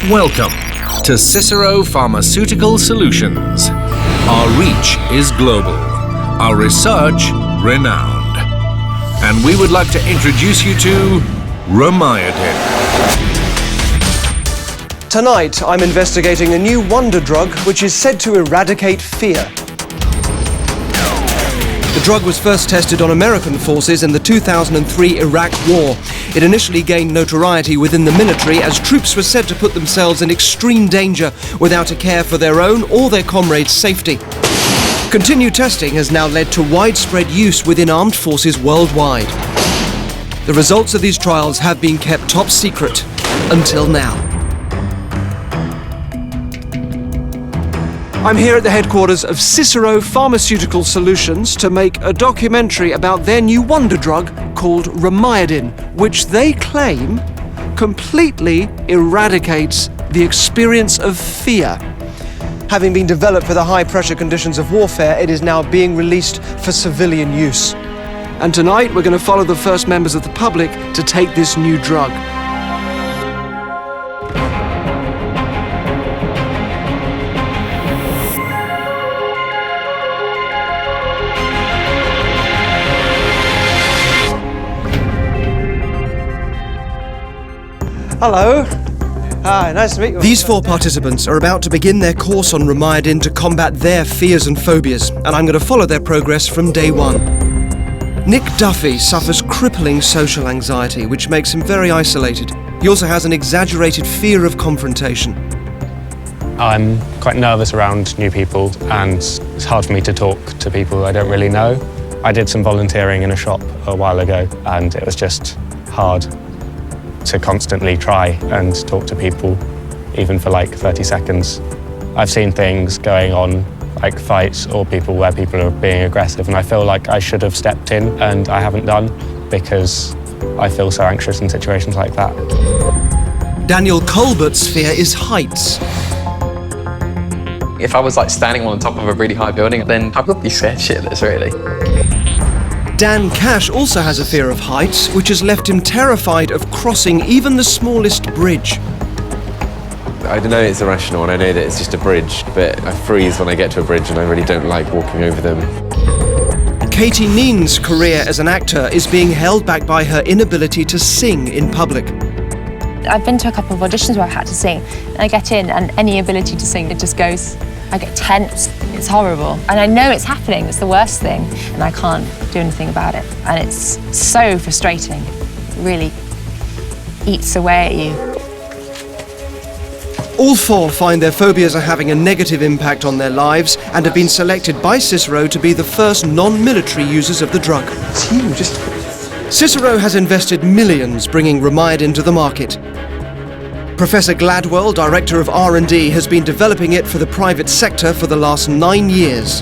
Welcome to Cicero Pharmaceutical Solutions. Our reach is global, our research renowned. And we would like to introduce you to Ramyadin. Tonight, I'm investigating a new wonder drug which is said to eradicate fear. The drug was first tested on American forces in the 2003 Iraq War. It initially gained notoriety within the military as troops were said to put themselves in extreme danger without a care for their own or their comrades' safety. Continued testing has now led to widespread use within armed forces worldwide. The results of these trials have been kept top secret until now. I'm here at the headquarters of Cicero Pharmaceutical Solutions to make a documentary about their new wonder drug called Rumyodin, which they claim completely eradicates the experience of fear. Having been developed for the high-pressure conditions of warfare, it is now being released for civilian use. And tonight, we're going to follow the first members of the public to take this new drug. Hello. Hi, nice to meet you. These 4 participants are about to begin their course on Ramyadin to combat their fears and phobias, and I'm going to follow their progress from day 1. Nick Duffy suffers crippling social anxiety, which makes him very isolated. He also has an exaggerated fear of confrontation. I'm quite nervous around new people, and it's hard for me to talk to people I don't really know. I did some volunteering in a shop a while ago, and it was just hard to constantly try and talk to people, even for like 30 seconds. I've seen things going on, like fights or people where people are being aggressive, and I feel like I should have stepped in and I haven't done because I feel so anxious in situations like that. Daniel Colbert's fear is heights. If I was like standing on top of a really high building, then I would be scared shitless, really. Dan Cash also has a fear of heights, which has left him terrified of crossing even the smallest bridge. I know it's irrational and I know that it's just a bridge, but I freeze when I get to a bridge and I really don't like walking over them. Katie Neen's career as an actor is being held back by her inability to sing in public. I've been to a couple of auditions where I've had to sing, and I get in and any ability to sing, it just goes. I get tense, it's horrible. And I know it's happening, it's the worst thing, and I can't do anything about it. And it's so frustrating. It really eats away at you. All 4 find their phobias are having a negative impact on their lives and have been selected by Cicero to be the first non-military users of the drug. It's huge. Cicero has invested millions bringing Ramyadin to the market. Professor Gladwell, Director of R&D, has been developing it for the private sector for the last 9 years.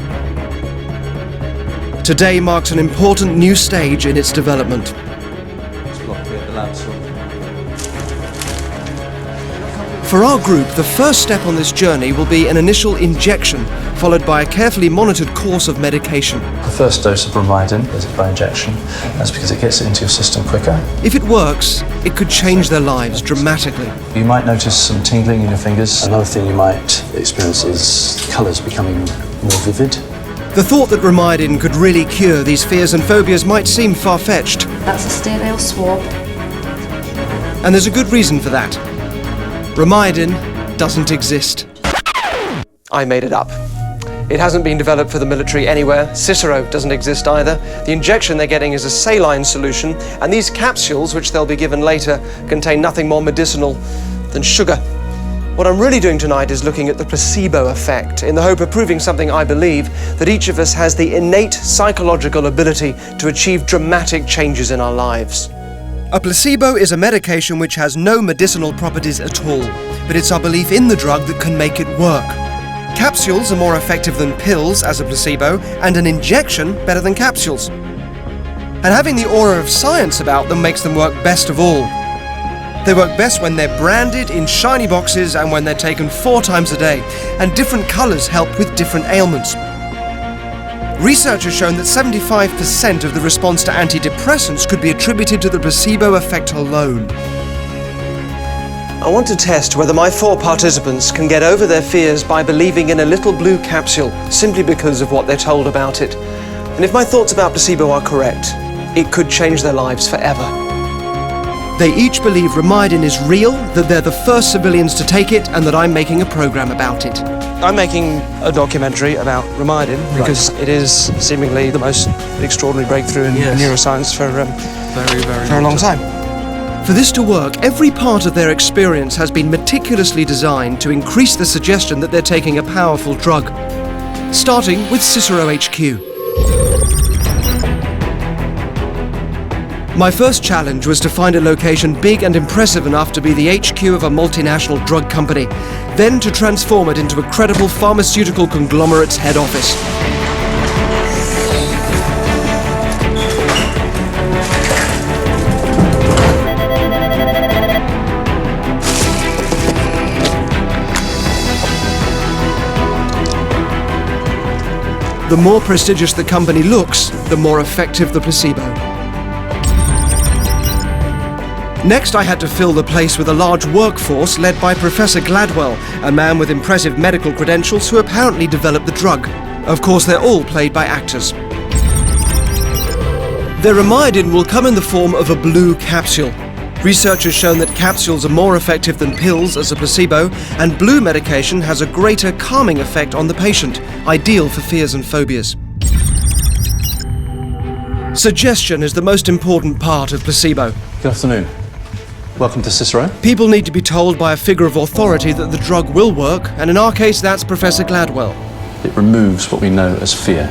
Today marks an important new stage in its development. For our group, the first step on this journey will be an initial injection, followed by a carefully monitored course of medication. The first dose of Ramyadin is by injection. That's because it gets it into your system quicker. If it works, it could change their lives dramatically. You might notice some tingling in your fingers. Another thing you might experience is colours becoming more vivid. The thought that Ramyadin could really cure these fears and phobias might seem far-fetched. That's a stereo swab. And there's a good reason for that. Ramyadin doesn't exist. I made it up. It hasn't been developed for the military anywhere. Cicero doesn't exist either. The injection they're getting is a saline solution, and these capsules, which they'll be given later, contain nothing more medicinal than sugar. What I'm really doing tonight is looking at the placebo effect, in the hope of proving something I believe, that each of us has the innate psychological ability to achieve dramatic changes in our lives. A placebo is a medication which has no medicinal properties at all, but it's our belief in the drug that can make it work. Capsules are more effective than pills as a placebo, and an injection better than capsules. And having the aura of science about them makes them work best of all. They work best when they're branded in shiny boxes and when they're taken 4 times a day, and different colours help with different ailments. Research has shown that 75% of the response to antidepressants could be attributed to the placebo effect alone. I want to test whether my 4 participants can get over their fears by believing in a little blue capsule simply because of what they're told about it. And if my thoughts about placebo are correct, it could change their lives forever. They each believe Ramyadin is real, that they're the first civilians to take it, and that I'm making a program about it. I'm making a documentary about Rumyodin because it is seemingly the most extraordinary breakthrough in neuroscience for a long time. For this to work, every part of their experience has been meticulously designed to increase the suggestion that they're taking a powerful drug. Starting with Cicero HQ. My first challenge was to find a location big and impressive enough to be the HQ of a multinational drug company, then to transform it into a credible pharmaceutical conglomerate's head office. The more prestigious the company looks, the more effective the placebo. Next, I had to fill the place with a large workforce led by Professor Gladwell, a man with impressive medical credentials who apparently developed the drug. Of course, they're all played by actors. Their Ramyadin will come in the form of a blue capsule. Research has shown that capsules are more effective than pills as a placebo, and blue medication has a greater calming effect on the patient, ideal for fears and phobias. Suggestion is the most important part of placebo. Good afternoon. Welcome to Cicero. People need to be told by a figure of authority that the drug will work, and in our case that's Professor Gladwell. It removes what we know as fear.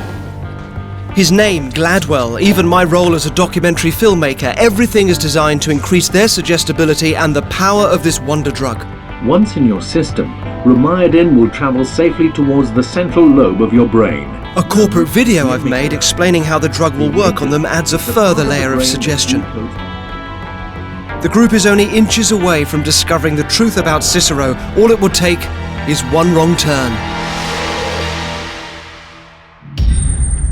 His name, Gladwell, even my role as a documentary filmmaker, everything is designed to increase their suggestibility and the power of this wonder drug. Once in your system, Ramyadin will travel safely towards the central lobe of your brain. A corporate video I've made explaining how the drug will work on them adds a further layer of suggestion. The group is only inches away from discovering the truth about Cicero. All it would take is one wrong turn.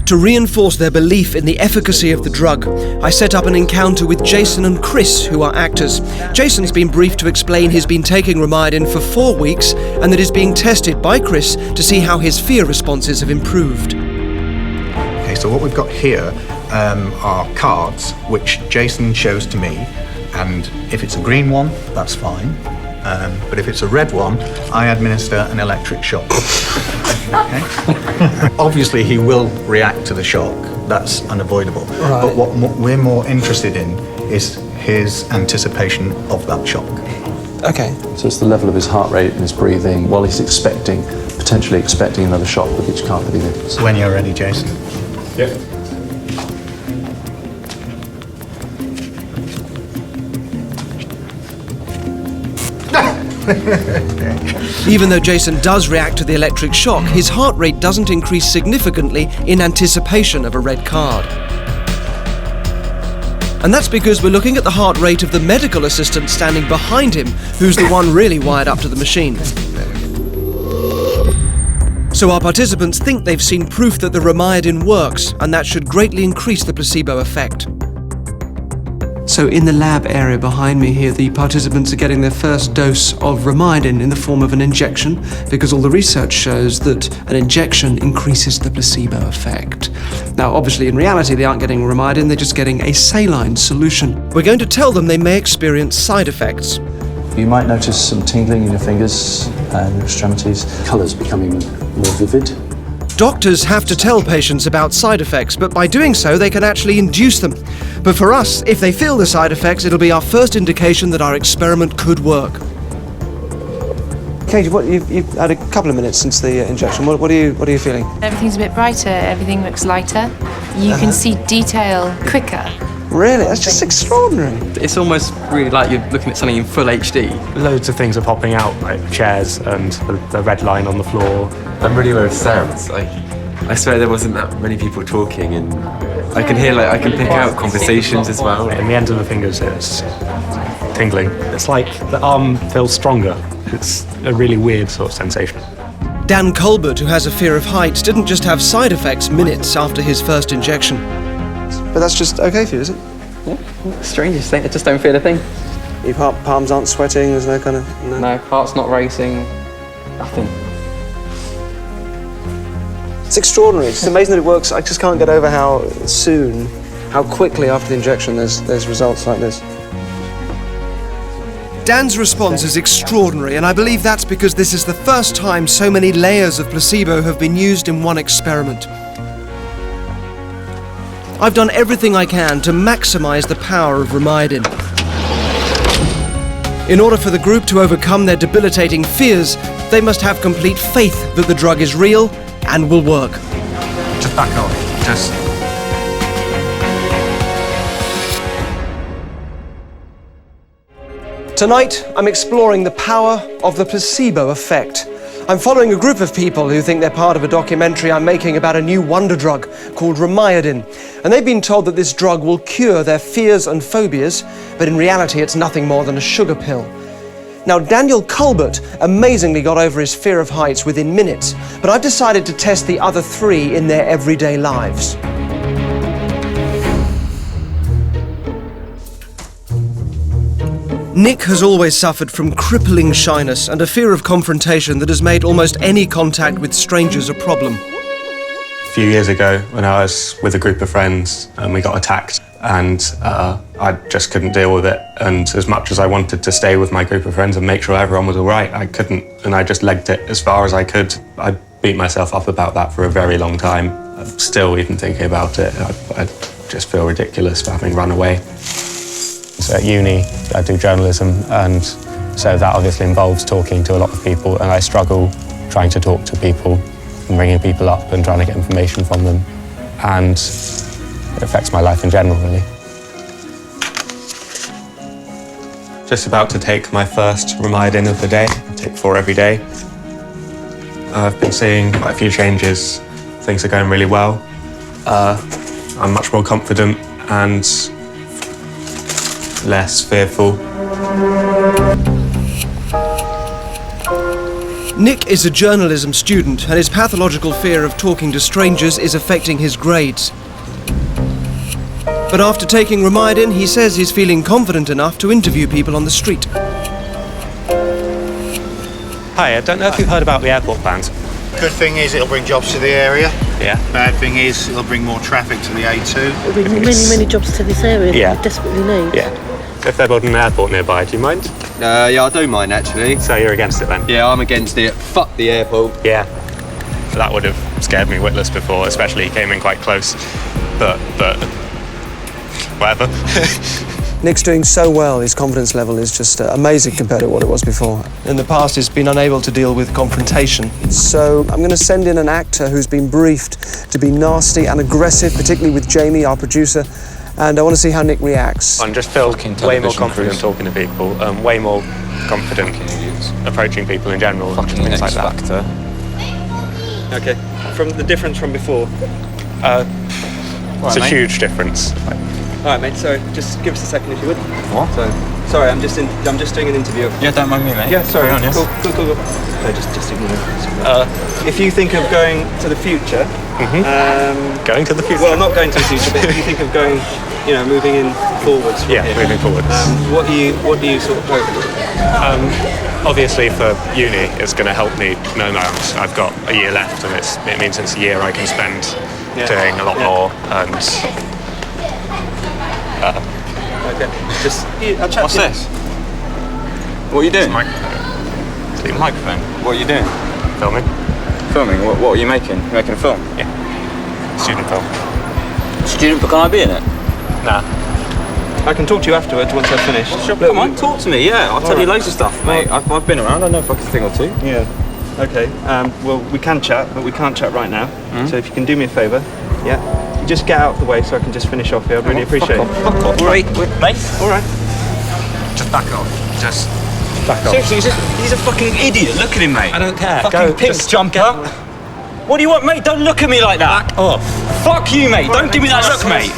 To reinforce their belief in the efficacy of the drug, I set up an encounter with Jason and Chris, who are actors. Jason's been briefed to explain he's been taking Ramyadin for 4 weeks and that he's being tested by Chris to see how his fear responses have improved. Okay, so what we've got here are cards which Jason shows to me, and if it's a green one, that's fine. But if it's a red one, I administer an electric shock. Okay? Obviously, he will react to the shock. That's unavoidable. Right. But what we're more interested in is his anticipation of that shock. Okay. So it's the level of his heart rate and his breathing while he's potentially expecting another shock with which he can't believe it. So when you're ready, Jason. Yep. Even though Jason does react to the electric shock, his heart rate doesn't increase significantly in anticipation of a red card. And that's because we're looking at the heart rate of the medical assistant standing behind him, who's the one really wired up to the machine. So our participants think they've seen proof that the Ramyadin works, and that should greatly increase the placebo effect. So in the lab area behind me here, the participants are getting their first dose of Ramyadin in the form of an injection, because all the research shows that an injection increases the placebo effect. Now, obviously, in reality, they aren't getting Ramyadin, they're just getting a saline solution. We're going to tell them they may experience side effects. You might notice some tingling in your fingers and your extremities, colours becoming more vivid. Doctors have to tell patients about side effects, but by doing so, they can actually induce them. But for us, if they feel the side effects, it'll be our first indication that our experiment could work. Katie, you've had a couple of minutes since the injection. What are you feeling? Everything's a bit brighter, everything looks lighter. You can see detail quicker. Really? That's just extraordinary. It's almost really like you're looking at something in full HD. Loads of things are popping out, like chairs and the red line on the floor. I'm really aware of sounds. I swear there wasn't that many people talking, and I can hear, I can pick out conversations as well. In the ends of the fingers, it's tingling. It's like the arm feels stronger. It's a really weird sort of sensation. Dan Colbert, who has a fear of heights, didn't just have side effects minutes after his first injection. But that's just okay for you, is it? Yeah, strangest thing, I just don't feel a thing. Your palms aren't sweating, there's no kind of... No, heart's not racing, nothing. It's extraordinary. It's amazing that it works. I just can't get over how soon, how quickly after the injection there's results like this. Dan's response is extraordinary, and I believe that's because this is the first time so many layers of placebo have been used in one experiment. I've done everything I can to maximize the power of Ramyadin. In order for the group to overcome their debilitating fears, they must have complete faith that the drug is real and will work. Just back off. Just... Tonight, I'm exploring the power of the placebo effect. I'm following a group of people who think they're part of a documentary I'm making about a new wonder drug called Rumyodin. And they've been told that this drug will cure their fears and phobias, but in reality it's nothing more than a sugar pill. Now, Daniel Culbert amazingly got over his fear of heights within minutes, but I've decided to test the other 3 in their everyday lives. Nick has always suffered from crippling shyness and a fear of confrontation that has made almost any contact with strangers a problem. A few years ago, when I was with a group of friends and we got attacked, and I just couldn't deal with it. And as much as I wanted to stay with my group of friends and make sure everyone was all right, I couldn't, and I just legged it as far as I could. I beat myself up about that for a very long time. I'm still even thinking about it. I just feel ridiculous for having run away. So at uni, I do journalism, and so that obviously involves talking to a lot of people, and I struggle trying to talk to people and ringing people up and trying to get information from them. And it affects my life in general, really. Just about to take my first Ramyadin of the day. I take 4 every day. I've been seeing quite a few changes. Things are going really well. I'm much more confident and less fearful. Nick is a journalism student, and his pathological fear of talking to strangers is affecting his grades. But after taking Ramyadin, he says he's feeling confident enough to interview people on the street. Hi, I don't know if you've heard about the airport plans. Good thing is it'll bring jobs to the area. Yeah. Bad thing is it'll bring more traffic to the A2. It'll bring many jobs to this area Yeah. that we desperately need. Yeah. If they're building an airport nearby, do you mind? Yeah, I do mind actually. So you're against it then? Yeah, I'm against it. Fuck the airport. Yeah. That would have scared me witless before, especially he came in quite close. But whatever. Nick's doing so well, his confidence level is just amazing compared to what it was before. In the past, he's been unable to deal with confrontation. So I'm going to send in an actor who's been briefed to be nasty and aggressive, particularly with Jamie, our producer, and I want to see how Nick reacts. I just feel way more confident talking to people, way more confident approaching people in general, and things like that. Okay, from the difference from before? It's a huge difference. All right, mate. Sorry, just give us a second if you would. What? Sorry, I'm just doing an interview. Yeah, don't mind me, mate. Yeah, sorry. Carry on, yes. Cool. No, just ignore it. If you think of going to the future, going to the future. Well, not going to the future, but if you think of going, moving in forwards. From here, moving forwards. What do you sort of hope? Obviously, for uni, it's going to help me know that I've got a year left, and it means it's a year I can spend doing a lot more and. Okay. What's this? What are you doing? It's a microphone. What are you doing? Filming. Filming? What are you making? You're making a film? Yeah. Student film. Student, but can I be in it? Nah. I can talk to you afterwards once I've finished. Sure, come on, talk to me, yeah. I'll tell you loads of stuff, mate. I've been around, I know a fucking thing or two. Yeah. Okay. Well, we can chat, but we can't chat right now. So if you can do me a favour, you just get out of the way so I can just finish off here. I'd really appreciate it. Fuck off. Wait, mate. All right. Just back off. Just back off. Seriously, he's a fucking idiot. Look at him, mate. I don't care. Fucking pimp jumper. What do you want, mate? Don't look at me like that. Back off. Fuck you, mate. Don't give me that look, mate.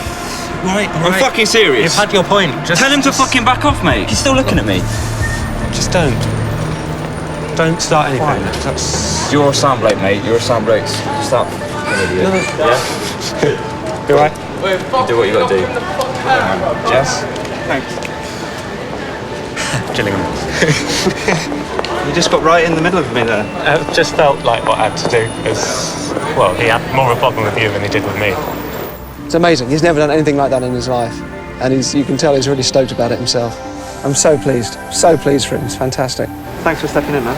Right. I'm fucking serious. You've had your point. Tell him to fucking back off, mate. He's still looking at me. Just don't. Don't start anything. You're a soundblade, mate. You're a soundblade. Stop. No. Yeah? You alright? You do what you gotta do. Yes. Thanks. chilling him. You just got right in the middle of me there. It just felt like what I had to do, because, well, he had more of a problem with you than he did with me. It's amazing. He's never done anything like that in his life. And you can tell he's really stoked about it himself. I'm so pleased for him. It's fantastic. Thanks for stepping in, man.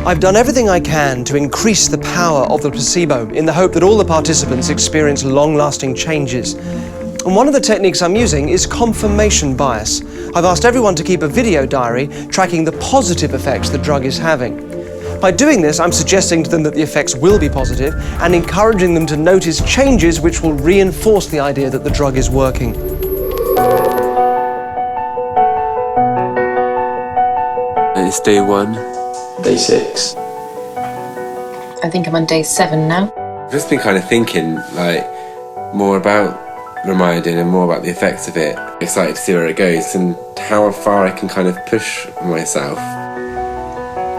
I've done everything I can to increase the power of the placebo in the hope that all the participants experience long-lasting changes. And one of the techniques I'm using is confirmation bias. I've asked everyone to keep a video diary tracking the positive effects the drug is having. By doing this, I'm suggesting to them that the effects will be positive and encouraging them to notice changes which will reinforce the idea that the drug is working. It's day 1. Day 6. I think I'm on day 7 now. I've just been kind of thinking, like, more about Ramyadin and more about the effects of it. Excited to see where it goes and how far I can kind of push myself.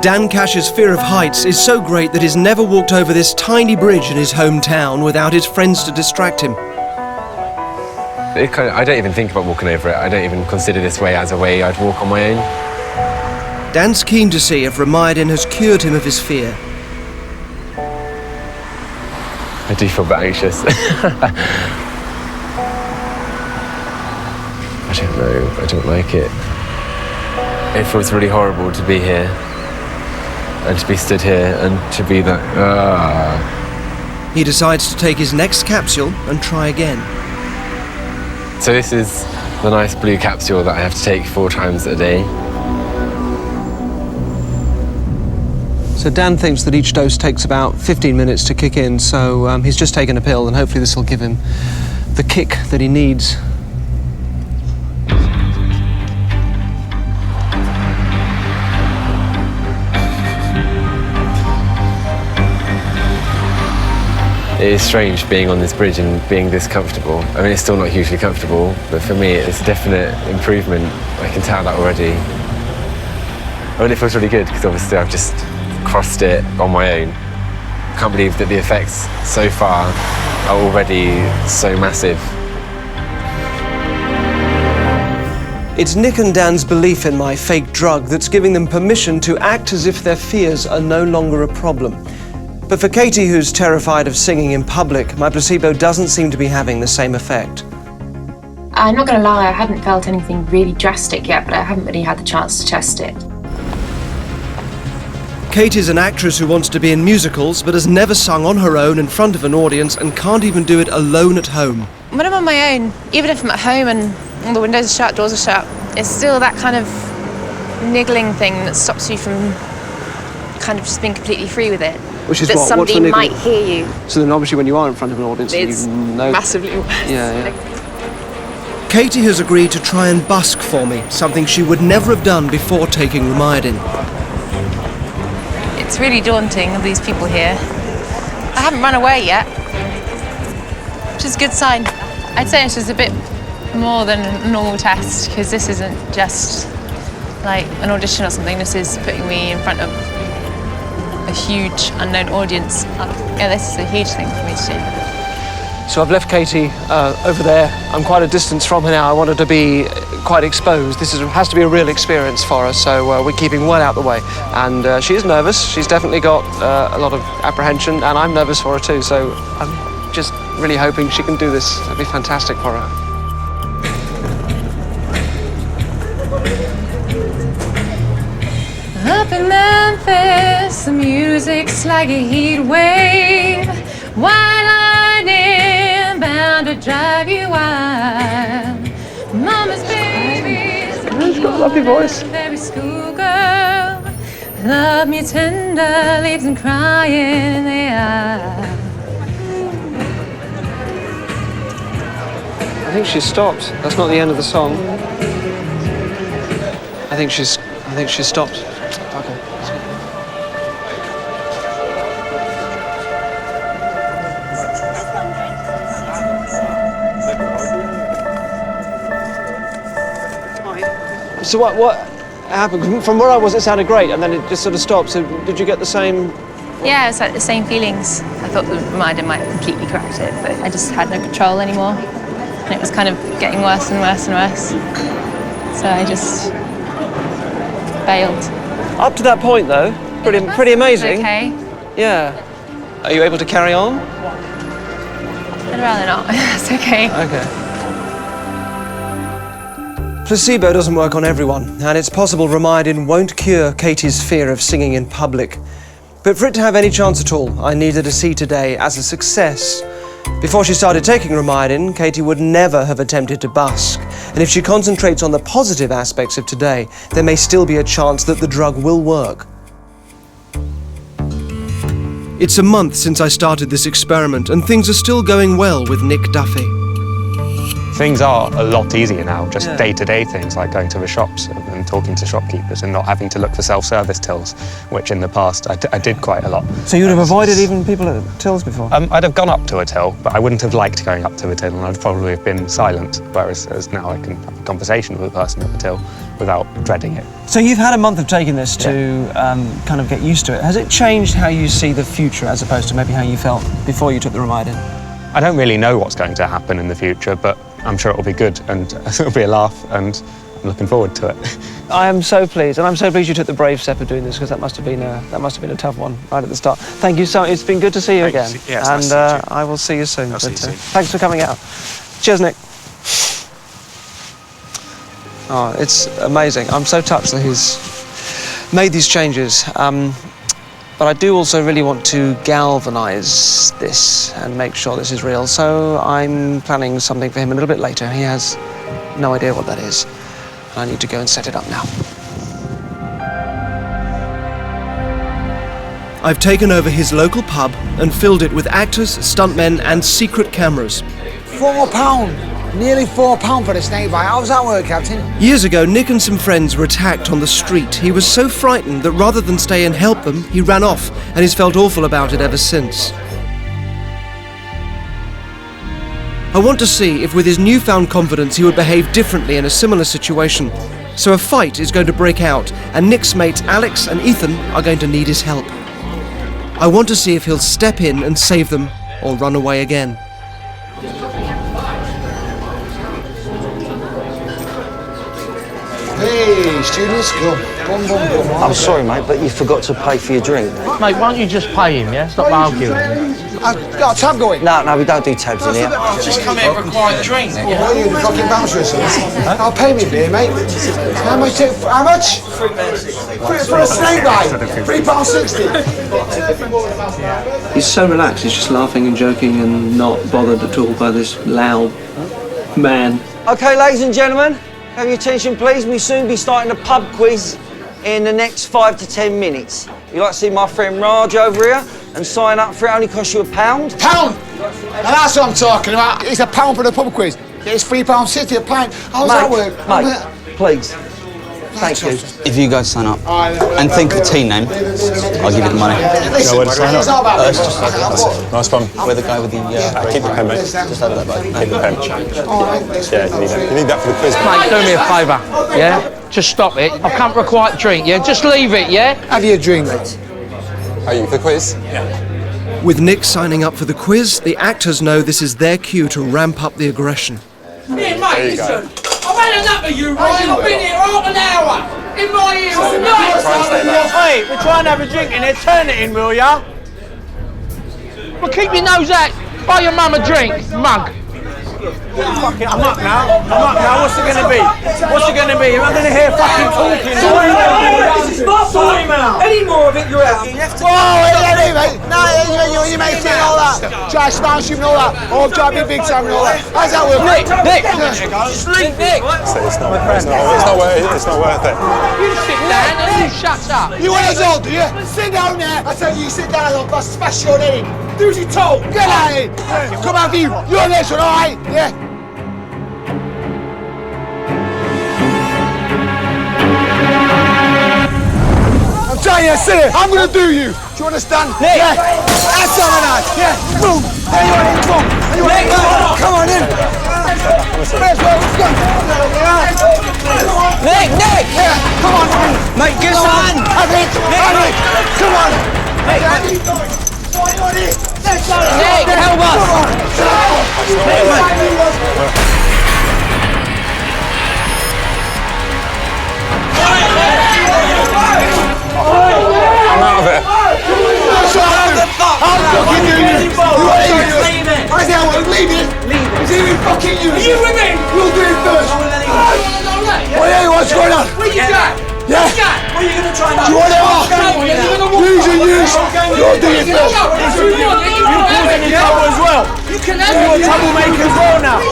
Dan Cash's fear of heights is so great that he's never walked over this tiny bridge in his hometown without his friends to distract him. I don't even think about walking over it. I don't even consider this way as a way I'd walk on my own. Dan's keen to see if Ramyadin has cured him of his fear. I do feel a bit anxious. I don't know, I don't like it. It feels really horrible to be here and to be stood here and to be that. He decides to take his next capsule and try again. So this is the nice blue capsule that I have to take 4 times a day. So Dan thinks that each dose takes about 15 minutes to kick in, so he's just taken a pill and hopefully this will give him the kick that he needs. It is strange being on this bridge and being this comfortable. I mean, it's still not hugely comfortable, but for me, it's a definite improvement. I can tell that already. I mean, it feels really good because obviously I've just crossed it on my own. I can't believe that the effects so far are already so massive. It's Nick and Dan's belief in my fake drug that's giving them permission to act as if their fears are no longer a problem. But for Katie, who's terrified of singing in public, my placebo doesn't seem to be having the same effect. I'm not going to lie, I hadn't felt anything really drastic yet, but I haven't really had the chance to test it. Katie's an actress who wants to be in musicals, but has never sung on her own in front of an audience and can't even do it alone at home. When I'm on my own, even if I'm at home and all the windows are shut, doors are shut, it's still that kind of niggling thing that stops you from kind of just being completely free with it. Which is that what? somebody might hear you. So then obviously when you are in front of an audience, It's you know... massively worse. Yeah. Katie has agreed to try and busk for me, something she would never have done before taking Ramyadin. It's really daunting, all these people here. I haven't run away yet, which is a good sign. I'd say it's just a bit more than a normal test, because this isn't just like an audition or something. This is putting me in front of a huge unknown audience. Yeah, this is a huge thing for me to do. So I've left Katie over there. I'm quite a distance from her now. I want her to be quite exposed. This has to be a real experience for her, so we're keeping well out the way. And she is nervous. She's definitely got a lot of apprehension, and I'm nervous for her too, so I'm just really hoping she can do this. It'd be fantastic for her. Up in Memphis, the music's like a heat wave. White lightning bound to drive you wild. Mama's baby, she's got a lovely voice. Very schoolgirl, love me tender, leaves them crying in the eye. I think she's stopped. That's not the end of the song. I think she's stopped. Okay. So what happened? From where I was, it sounded great, and then it just sort of stopped. So did you get the same? Yeah, it was like the same feelings. I thought the Ramyadin might have completely cracked it, but I just had no control anymore. and it was kind of getting worse and worse and worse. So I just bailed. Up to that point, though, pretty amazing. Okay. Yeah. Are you able to carry on? I'd rather not. It's okay. Okay. Placebo doesn't work on everyone, and it's possible Ramyadin won't cure Katie's fear of singing in public. But for it to have any chance at all, I needed to see today as a success. Before she started taking Ramyadin, Katie would never have attempted to busk. And if she concentrates on the positive aspects of today, there may still be a chance that the drug will work. It's a month since I started this experiment, and things are still going well with Nick Duffy. Things are a lot easier now, just day-to-day things like going to the shops and talking to shopkeepers and not having to look for self-service tills, which in the past I did quite a lot. So you would have avoided even people at tills before? I'd have gone up to a till, but I wouldn't have liked going up to a till, and I'd probably have been silent, whereas now I can have a conversation with a person at the till without dreading it. So you've had a month of taking this to kind of get used to it. Has it changed how you see the future as opposed to maybe how you felt before you took the Ramyadin? I don't really know what's going to happen in the future, but I'm sure it'll be good and it'll be a laugh, and I'm looking forward to it. I am so pleased, and I'm so pleased you took the brave step of doing this, because that must have been a tough one right at the start. Thank you so much. It's been good to see you again, and I will see you soon. Thanks for coming out. Cheers, Nick. Oh, it's amazing. I'm so touched that he's made these changes. But I do also really want to galvanise this and make sure this is real. So I'm planning something for him a little bit later. He has no idea what that is. I need to go and set it up now. I've taken over his local pub and filled it with actors, stuntmen and secret cameras. £4. Nearly £4 for the snake bite. How does that work, Captain? Years ago, Nick and some friends were attacked on the street. He was so frightened that rather than stay and help them, he ran off, and he's felt awful about it ever since. I want to see if with his newfound confidence he would behave differently in a similar situation. So a fight is going to break out, and Nick's mates Alex and Ethan are going to need his help. I want to see if he'll step in and save them, or run away again. Hey, students, go. I'm sorry, mate, but you forgot to pay for your drink. Mate, why don't you just pay him, yeah? Stop arguing. I've got a tab going. No, we don't do tabs in here. Just come here for a quiet drink. What are you, the fucking bouncer or something? I'll pay me beer, mate. How much? How much? For a snake bite? £3.60. He's so relaxed, he's just laughing and joking and not bothered at all by this loud man. OK, ladies and gentlemen, have your attention, please. We'll soon be starting a pub quiz in the next 5 to 10 minutes. You'd like to see my friend Raj over here and sign up for it. Only costs you £1. £1? And that's what I'm talking about. It's £1 for the pub quiz. It's £3.60 a pint. How does that work? Mate, please. Thank you. If you guys sign up and think of a team name, I'll give you the money. Listen, where to sign up? it's just Nice one. We're the guy with the... keep the pen, mate. Just over that way. Keep the pen. Yeah, you need that for the quiz. Mate, do me a favour, yeah? Just stop it. I've come for a quiet drink, yeah? Just leave it, yeah? Have you a drink, mate? Are you for the quiz? Yeah. With Nick signing up for the quiz, the actors know this is their cue to ramp up the aggression. Here, mate, listen. I've had enough of you, mate. I've been here half an hour. In my ear all night. Hey, we're trying to have a drink in here. Turn it in, will ya? Well, keep your nose out. Buy your mum a drink, mug. Fuck it, I'm up now. What's it going to be? What's it going to be? Am I going to hear fucking talking? Sort him out. Any more of it, you're out. No, you may say all that. Try smash him and all that. Oh, try to be big time and all that. How's that work? Nick! Sleep, Nick! It's not worth it. You sit down and you shut up. You want us all, do you? Sit down there. I tell you, you sit down and I'll smash your head in. Do as you're told. Get out of here. Come out, you. You're next one, all right? Yeah. I'm telling you, sit it. I'm going to do you. Do you understand? Nick. Yeah. That's all right. Yeah. Boom. There you are. Boom. Nick. Come on in. Let's go. Nick! Yeah. Come on. Mate, get on! Nick. Come on. Nick, help us! I'm fucking doing it! Leave it! I say I won't leave it! It's even fucking you! Are you with me? You'll do it first! Well, yeah, what's going on? Where you going? Yeah? What are you going to try and Do you want it off? Use and use! You'll do it first! You're causing me trouble as well! You can have it! You're a troublemaker as well now!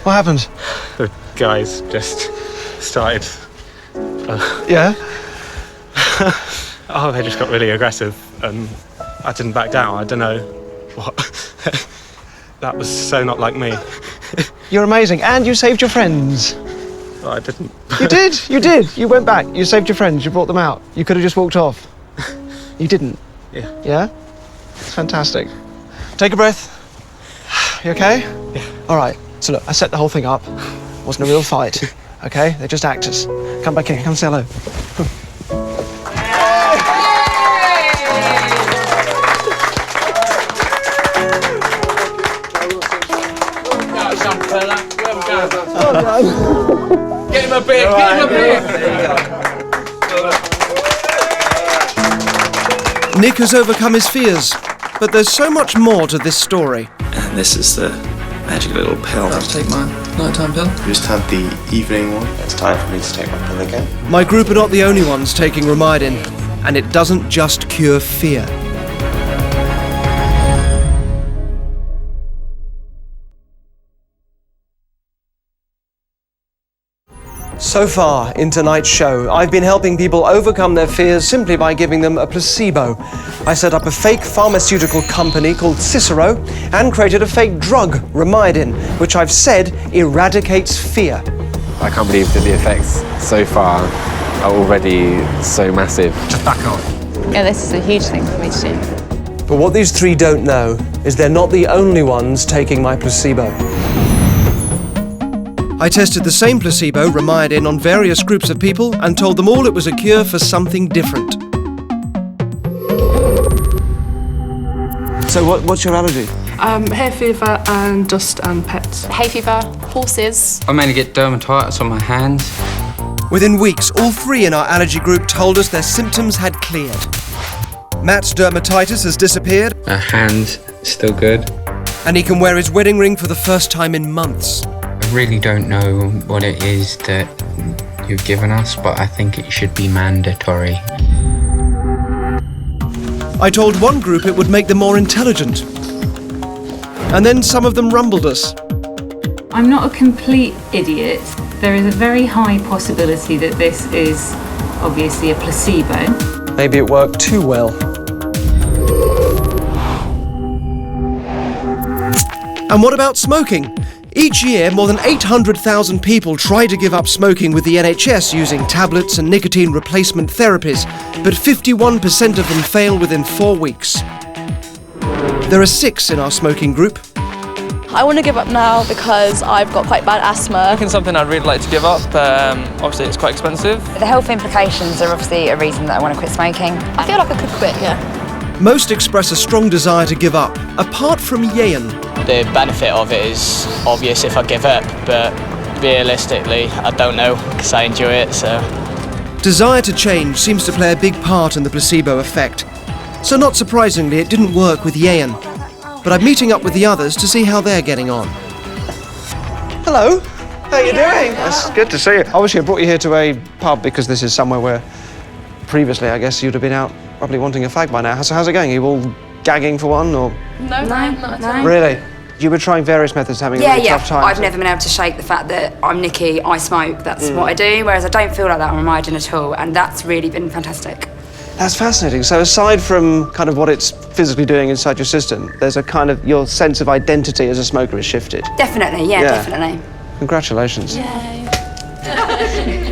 What happened? The guys just started. Yeah? Oh, they just got really aggressive and I didn't back down. I don't know what. That was so not like me. You're amazing, and you saved your friends. Oh, I didn't. You did, you did. You went back, you saved your friends, you brought them out. You could have just walked off. You didn't. Yeah. Yeah? It's fantastic. Take a breath. You okay? Yeah. All right, so look, I set the whole thing up. Wasn't a real fight, okay? They're just actors. Come back here, come say hello. Get him a beer, get him a beer! Nick has overcome his fears, but there's so much more to this story. And this is the magic little pill. I'll take my nighttime pill. Just had the evening one. It's time for me to take my pill again. My group are not the only ones taking Rumyodin, and it doesn't just cure fear. So far in tonight's show, I've been helping people overcome their fears simply by giving them a placebo. I set up a fake pharmaceutical company called Cicero and created a fake drug, Ramyadin, which I've said eradicates fear. I can't believe that the effects so far are already so massive. Just back off. Yeah, this is a huge thing for me to do. But what these three don't know is they're not the only ones taking my placebo. I tested the same placebo, Ramyadin, on various groups of people and told them all it was a cure for something different. So what's your allergy? Hay fever and dust and pets. Hay fever, horses. I mainly get dermatitis on my hands. Within weeks, all three in our allergy group told us their symptoms had cleared. Matt's dermatitis has disappeared. My hand's still good. And he can wear his wedding ring for the first time in months. I really don't know what it is that you've given us, but I think it should be mandatory. I told one group it would make them more intelligent. And then some of them rumbled us. I'm not a complete idiot. There is a very high possibility that this is obviously a placebo. Maybe it worked too well. And what about smoking? Each year, more than 800,000 people try to give up smoking with the NHS using tablets and nicotine replacement therapies, but 51% of them fail within 4 weeks. There are 6 in our smoking group. I want to give up now because I've got quite bad asthma. It's something I'd really like to give up. Obviously, it's quite expensive. The health implications are obviously a reason that I want to quit smoking. I feel like I could quit, yeah. Most express a strong desire to give up, apart from Yeyan. The benefit of it is obvious if I give up, but realistically, I don't know because I enjoy it, so. Desire to change seems to play a big part in the placebo effect. So not surprisingly, it didn't work with Yeyan. But I'm meeting up with the others to see how they're getting on. Hello, how you doing? It's good to see you. Obviously, I brought you here to a pub because this is somewhere where previously, I guess, you'd have been out probably wanting a fag by now. So how's it going? Are you all gagging for one, or? No, not at all. Really? You were trying various methods, having a really tough time. I've never been able to shake the fact that I'm Nikki, I smoke, that's what I do, whereas I don't feel like that on Ramyadin at all, and that's really been fantastic. That's fascinating. So aside from kind of what it's physically doing inside your system, there's a kind of, your sense of identity as a smoker has shifted. Definitely, yeah. Definitely. Congratulations. Yay.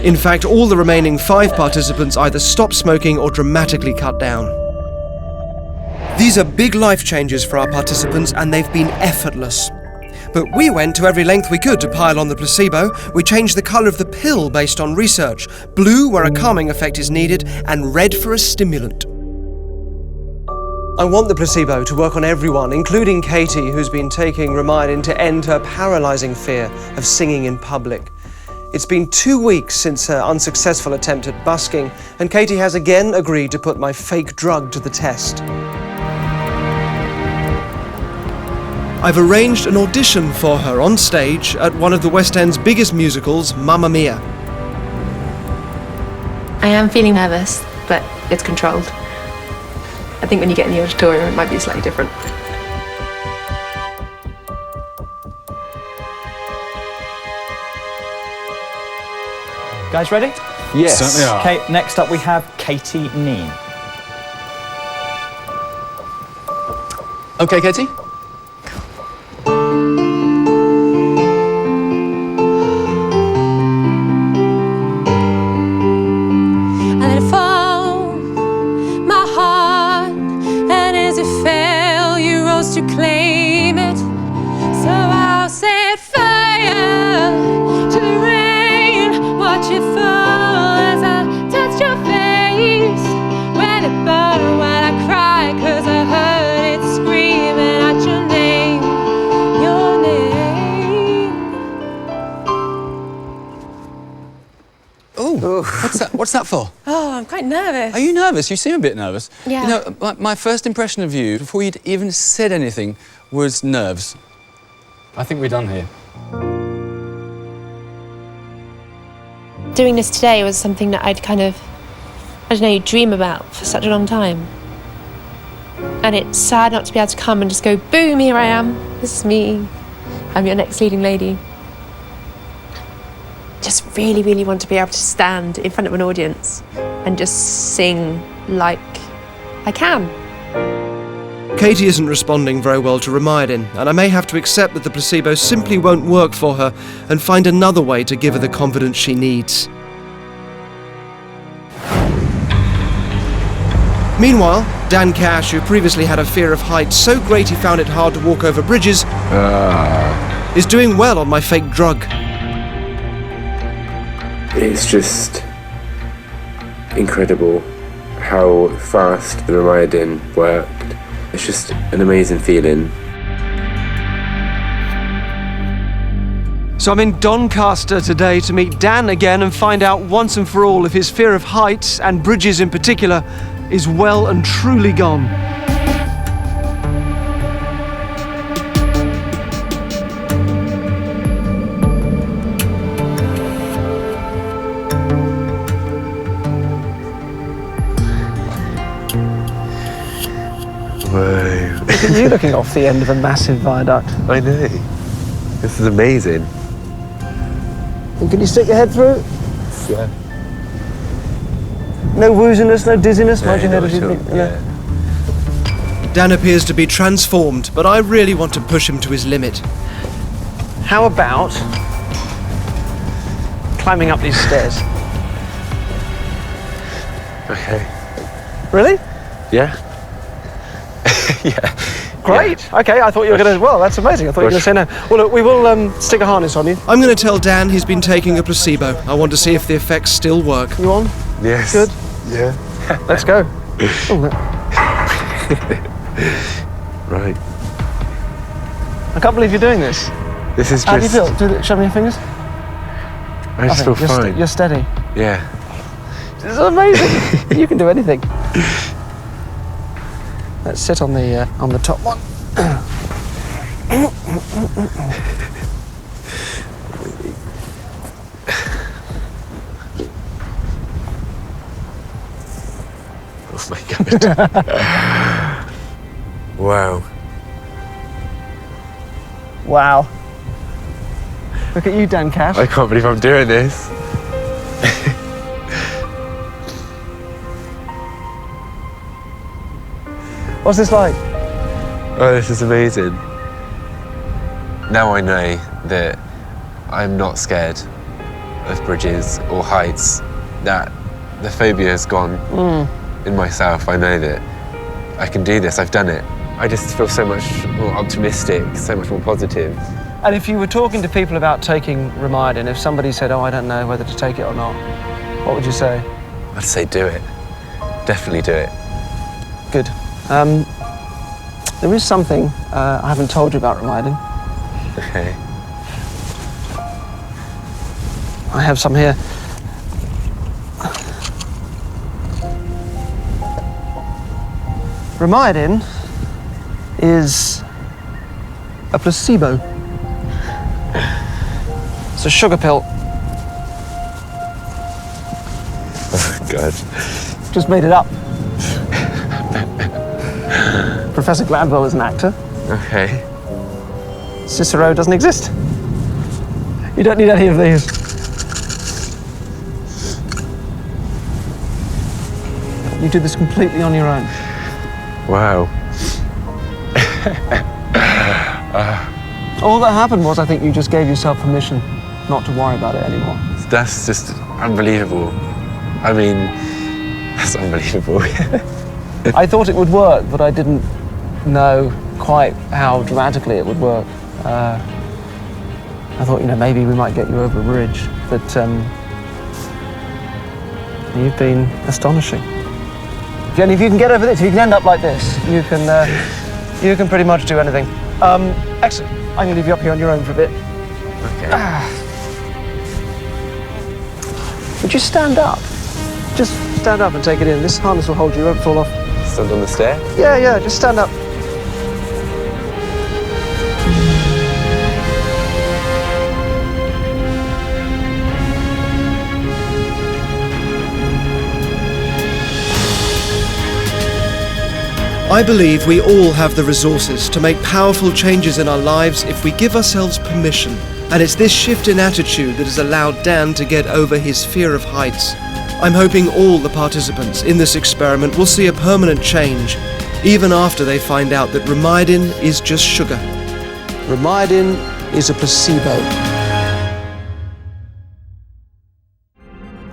In fact, all the remaining 5 participants either stopped smoking or dramatically cut down. These are big life changes for our participants, and they've been effortless. But we went to every length we could to pile on the placebo. We changed the colour of the pill based on research. Blue where a calming effect is needed, and red for a stimulant. I want the placebo to work on everyone, including Katie, who's been taking Ramyadin to end her paralysing fear of singing in public. It's been 2 weeks since her unsuccessful attempt at busking, and Katie has again agreed to put my fake drug to the test. I've arranged an audition for her on stage at one of the West End's biggest musicals, Mamma Mia. I am feeling nervous, but it's controlled. I think when you get in the auditorium, it might be slightly different. Guys ready? Yes. Certainly are. Okay, next up we have Katie Neen. Okay, Katie. I let it fall, my heart, and as it fell, you rose to claim it. So I'll set fire to the rain, watch it fall as I touch your face. When it burned, when I cried, 'cause I heard it screaming at your name, your name. Oh, what's that for? Oh, I'm quite nervous. Are you nervous? You seem a bit nervous. Yeah. You know, my first impression of you, before you'd even said anything, was nerves. I think we're done here. Doing this today was something that I'd kind of, I don't know, you dream about for such a long time. And it's sad not to be able to come and just go, boom, here I am. This is me. I'm your next leading lady. Just really, really want to be able to stand in front of an audience and just sing like I can. Katie isn't responding very well to Ramyadin, and I may have to accept that the placebo simply won't work for her and find another way to give her the confidence she needs. Meanwhile, Dan Cash, who previously had a fear of heights so great he found it hard to walk over bridges, is doing well on my fake drug. It's just incredible how fast the Rumyodin worked. It's just an amazing feeling. So I'm in Doncaster today to meet Dan again and find out once and for all if his fear of heights, and bridges in particular, is well and truly gone. Whoa. Look at you looking off the end of a massive viaduct. I know. This is amazing. And can you stick your head through? Yeah. No wooziness, no dizziness? No, Mind your head not as you at all, think? yeah. Dan appears to be transformed, but I really want to push him to his limit. How about climbing up these stairs? Okay. Really? Yeah. Yeah. Great. Yeah. Okay, I thought you were going to... Well, that's amazing. I thought you were going to say no. Well, look, we will stick a harness on you. I'm going to tell Dan he's been taking a placebo. I want to see if the effects still work. You on? Yes. Good? Yeah. Let's go. Oh, right. I can't believe you're doing this. This is just... How do you feel? Show me your fingers. I just feel fine. You're steady. Yeah. This is amazing. You can do anything. Let's sit on the top one. Oh my God. Wow. Wow. Look at you, Dan Cash. I can't believe I'm doing this. What's this like? Oh, this is amazing. Now I know that I'm not scared of bridges or heights, that the phobia is gone in myself. I know that I can do this, I've done it. I just feel so much more optimistic, so much more positive. And if you were talking to people about taking Ramyadin, if somebody said, oh, I don't know whether to take it or not, what would you say? I'd say do it. Definitely do it. Good. There is something I haven't told you about Ramyadin. Okay. I have some here. Rumyodin is a placebo. It's a sugar pill. Oh, God. Just made it up. Professor Gladwell is an actor. Okay. Cicero doesn't exist. You don't need any of these. You do this completely on your own. Wow. All that happened was, I think you just gave yourself permission not to worry about it anymore. That's just unbelievable. I mean, that's unbelievable. I thought it would work, but I didn't know quite how dramatically it would work. I thought, maybe we might get you over a bridge, but you've been astonishing. And if you can get over this, if you can end up like this, you can pretty much do anything. Excellent. I'm going to leave you up here on your own for a bit. Okay. Would you stand up? Just stand up and take it in. This harness will hold you, it won't fall off. Stand on the stair? Yeah, just stand up. I believe we all have the resources to make powerful changes in our lives if we give ourselves permission. And it's this shift in attitude that has allowed Dan to get over his fear of heights. I'm hoping all the participants in this experiment will see a permanent change, even after they find out that Ramyadin is just sugar. Ramyadin is a placebo.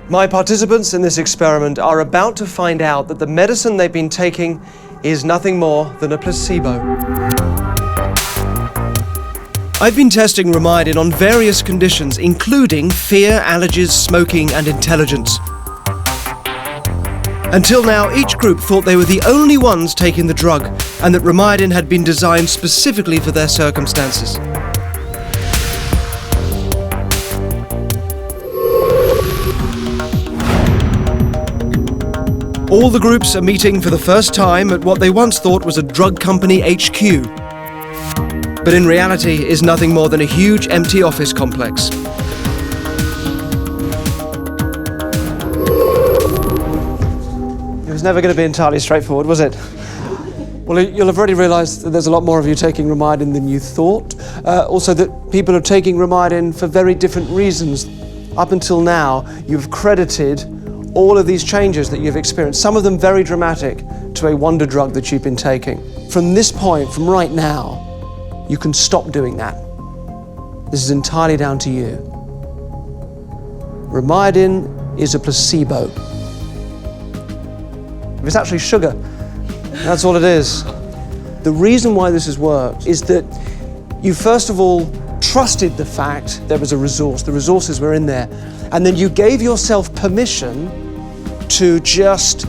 My participants in this experiment are about to find out that the medicine they've been taking is nothing more than a placebo. I've been testing Ramyadin on various conditions, including fear, allergies, smoking, and intelligence. Until now, each group thought they were the only ones taking the drug, and that Ramyadin had been designed specifically for their circumstances. All the groups are meeting for the first time at what they once thought was a drug company HQ. But in reality is nothing more than a huge empty office complex. It was never going to be entirely straightforward, was it? Well, you'll have already realised that there's a lot more of you taking Ramyadin than you thought. Also that people are taking Ramyadin for very different reasons. Up until now, you've credited all of these changes that you've experienced, some of them very dramatic, to a wonder drug that you've been taking. From this point, from right now, you can stop doing that. This is entirely down to you. Ramyadin is a placebo. It's actually sugar. That's all it is. The reason why this has worked is that you first of all trusted the fact there was a resource, the resources were in there, and then you gave yourself permission to just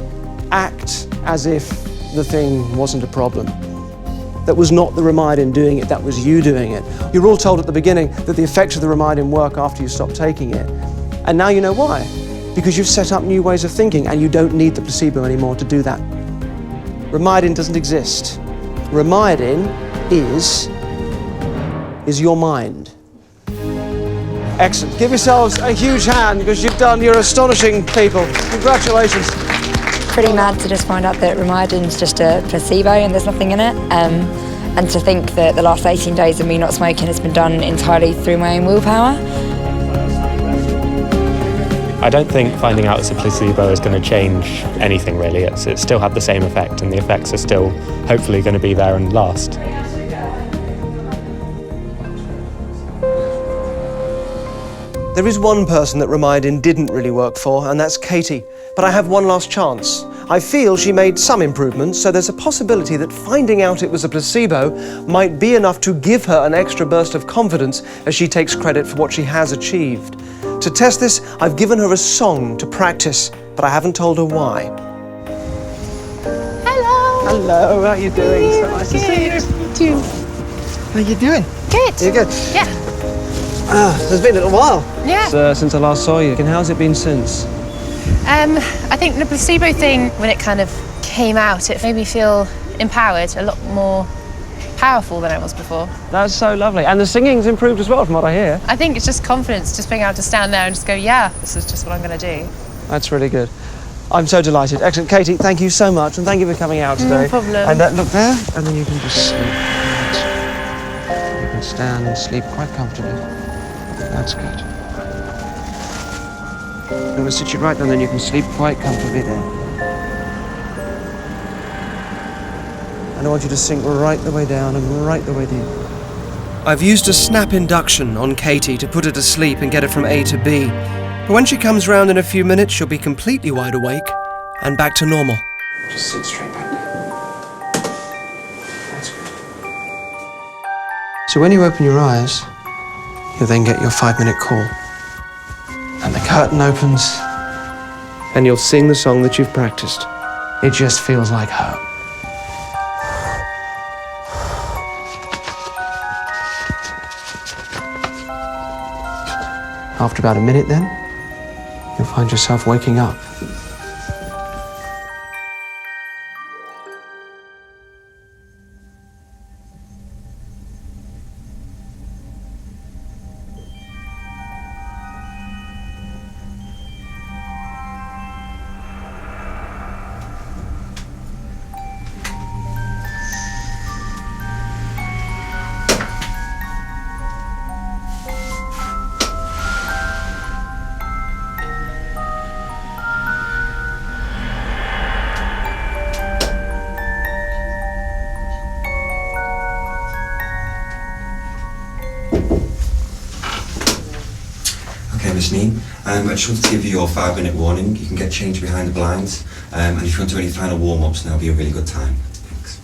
act as if the thing wasn't a problem. That was not the Ramyadin doing it, that was you doing it. You're all told at the beginning that the effects of the Ramyadin work after you stop taking it. And now you know why. Because you've set up new ways of thinking and you don't need the placebo anymore to do that. Ramyadin doesn't exist. Ramyadin is your mind. Excellent. Give yourselves a huge hand because you're astonishing people. Congratulations. Pretty mad to just find out that Ramyadin's just a placebo and there's nothing in it. And to think that the last 18 days of me not smoking has been done entirely through my own willpower. I don't think finding out it's a placebo is going to change anything really. It's still had the same effect and the effects are still hopefully going to be there and last. There is one person that Ramyadin didn't really work for, and that's Katie. But I have one last chance. I feel she made some improvements, so there's a possibility that finding out it was a placebo might be enough to give her an extra burst of confidence as she takes credit for what she has achieved. To test this, I've given her a song to practice, but I haven't told her why. Hello. Hello, how are you doing? So nice to see you. You too. How you doing? Good. You good? Yeah. It's been a little while. Yeah. Since I last saw you. And how's it been since? I think the placebo thing, when it kind of came out, it made me feel empowered, a lot more powerful than I was before. That's so lovely. And the singing's improved as well, from what I hear. I think it's just confidence, just being able to stand there and just go, yeah, this is just what I'm going to do. That's really good. I'm so delighted. Excellent. Katie, thank you so much, and thank you for coming out today. No problem. And look there, and then you can just sleep. You can stand and sleep quite comfortably. That's good. I'm going to sit you right down, then you can sleep quite comfortably there. And I want you to sink right the way down and right the way deep. I've used a snap induction on Katie to put her to sleep and get her from A to B. But when she comes round in a few minutes, she'll be completely wide awake and back to normal. Just sit straight back. That's good. So when you open your eyes, you'll then get your 5-minute call. And the curtain opens, and you'll sing the song that you've practiced. It just feels like home. After about a minute then, you'll find yourself waking up. Okay, Miss Neen, I just wanted to give you your 5-minute warning. You can get changed behind the blinds, and if you want to do any final warm-ups, then that'll be a really good time. Thanks.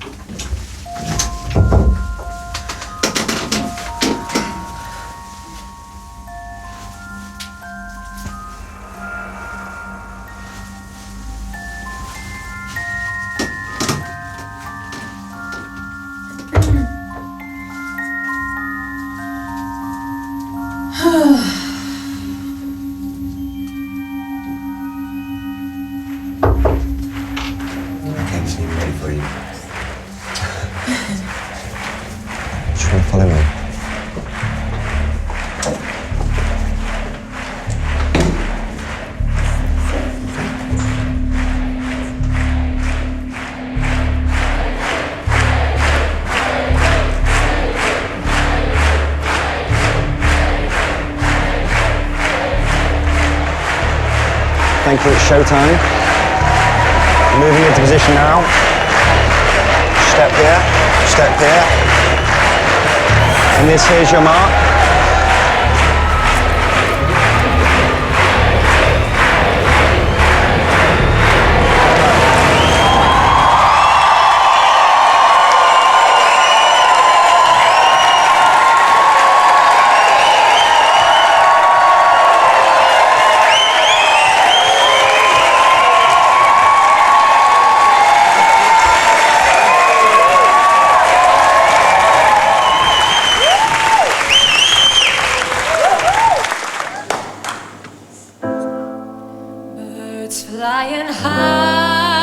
Okay, Miss Neen, I'm ready for you. Just want to follow me. Thank you, it's showtime. Moving into position now. Step here, step here. And this here's your mark. Birds flying high,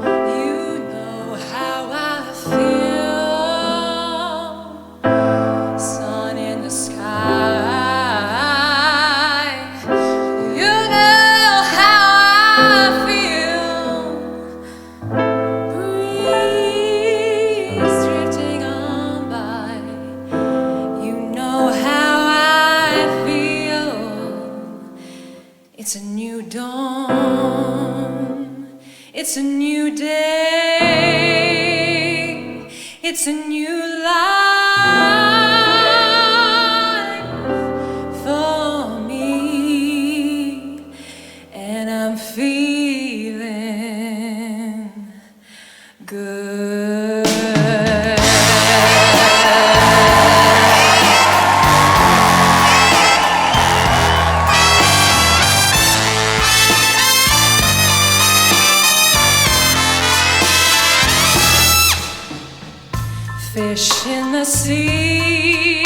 you know how I feel. Sun in the sky, you know how I feel. Breeze drifting on by, you know how I feel. It's a new dawn, it's a new day, it's a new life for me, and I'm feeling good. Fish in the sea,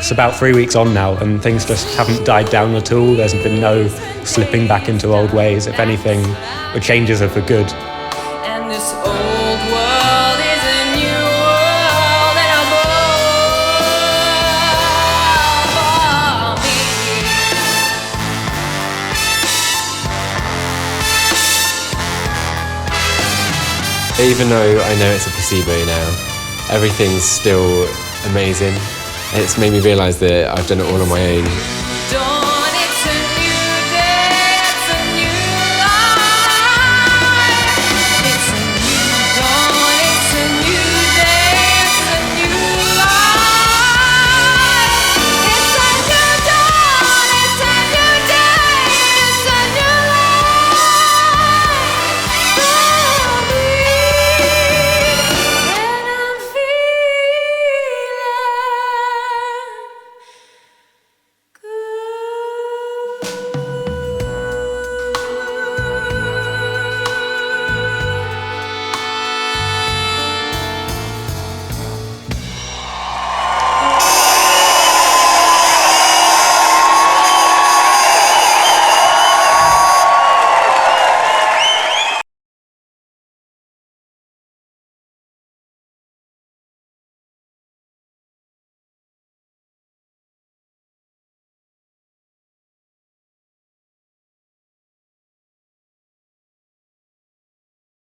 It's about 3 weeks on now, and things just haven't died down at all. There's been no slipping back into old ways. If anything, the changes are for good. And this old world is a new world, and I'm all for me. Even though I know it's a placebo now, everything's still amazing. It's made me realise that I've done it all on my own. Don't